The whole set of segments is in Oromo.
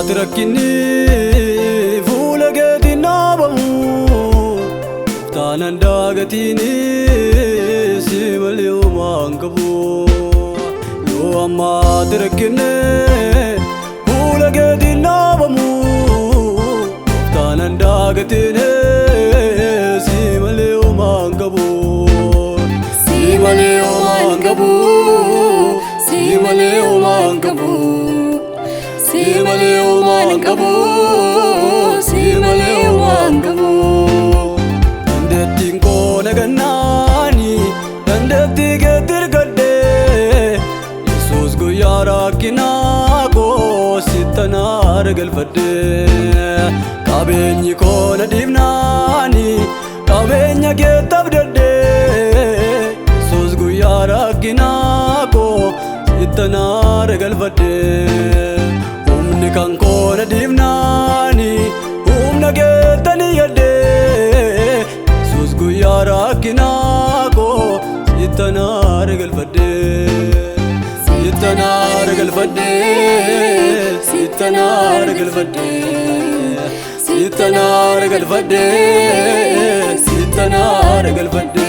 تركني فولا قدي نابمو تانا داقتيني سيما اليوم انقبو يو أما تركني فولا قدي نابمو تانا داقتيني سيما اليوم انقبو سيما اليوم انقبو سيما اليوم انقبو سيما اليوم انقبو سيما اليوم انقبو دندتين كونا غناني دندتي قدر قدي يسوس قويا راكنا كو ستنا رقل فدي قابيني كونا ديبناني قابيني كتاب ددي يسوس قويا راكنا كو ستنا رقل فدي kan kona divnani umna getani yade sus guyara kinako itana regal fadde itana regal fadde itana regal fadde itana regal fadde itana regal fadde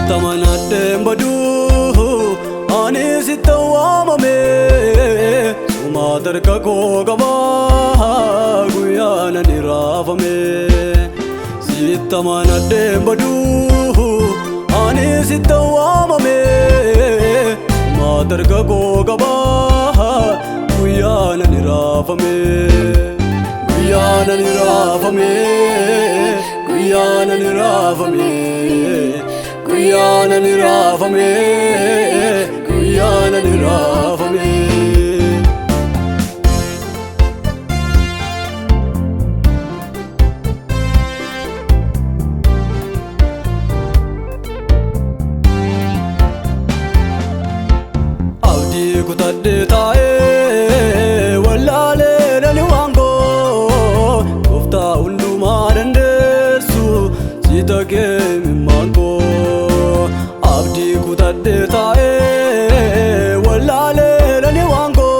tamanadem badu ani sitawamame sumadar ka gogama guyana nirafame sitamanadem badu ani sitawamame sumadar ka gogama guyana nirafame guyana nirafame guyana nirafame Guyana nirafame, Guyana nirafame. Abdi kutadde tae, wallale nani wango, kufta undu marandesu, sita ke mimango. Abdi kutadde tae wallale nani wango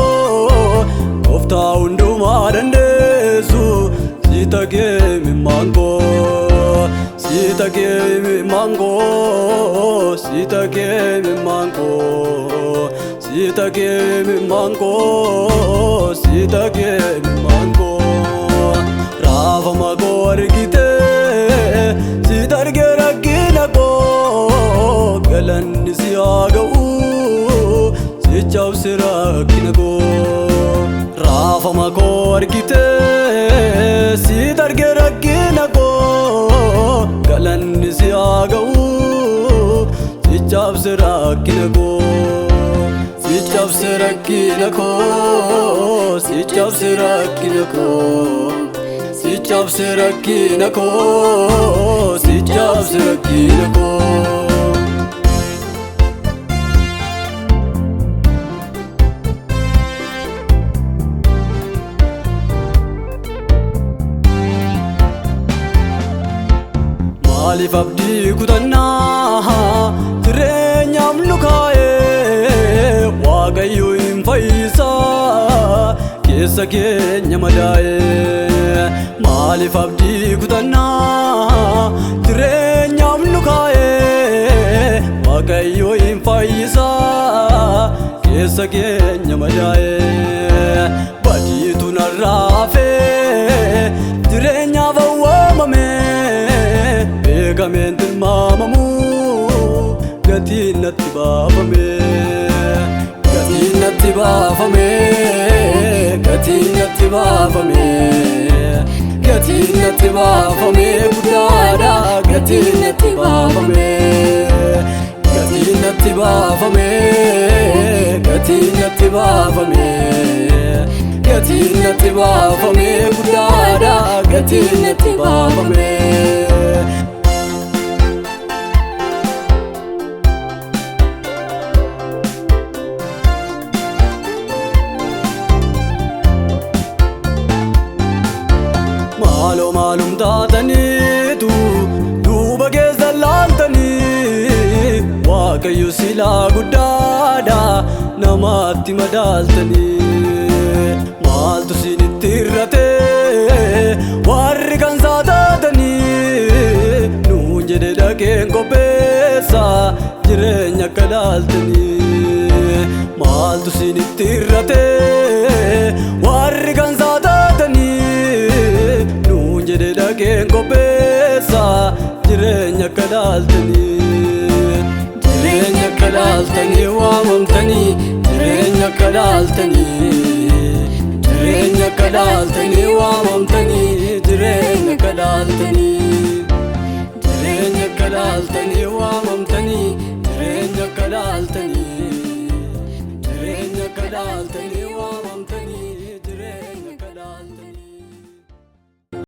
kofta undu marandesu sitage mimango sitage mimango sitage mimango sitage mimango sitage mimango rava magor gite sitarge rakina ko galan siagau sichau sirakinago rafa makor gite sitarge rakinago galan siagau sichau sirakinago sichau sirakinago sichau sirakinago sichau sirakinago sichau sirakinago Alif abdi kutanna tirenyam lukaye wagayu infaisa kesa kenya madaye Malif abdi kutanna tirenyam lukaye wagayu infaisa kesa kenya madaye badi tunarafe tirenya vawamame Gamen til mamamu gatinat bafame gatinat bafame gatinat bafame gatinat bafame budada gatinat bafame gatinat bafame gatinat bafame gatinat bafame budada gatinat bafame namatti madaaltanii maaltu isinitti hir'ate warri kan saataatanii nuun jedhe dhaqeen qopheessa jireenya akka laaltanii maaltu isinitti hir'ate warri kan saataatanii nuun jedhe dhaqeen qopheessa jireenya akka laaltanii jireenya akka laaltanii waamamtanii jireenya akka laaltanii jireenya akka laaltanii waamamtanii jireenya akka laaltanii jireenya akka laaltanii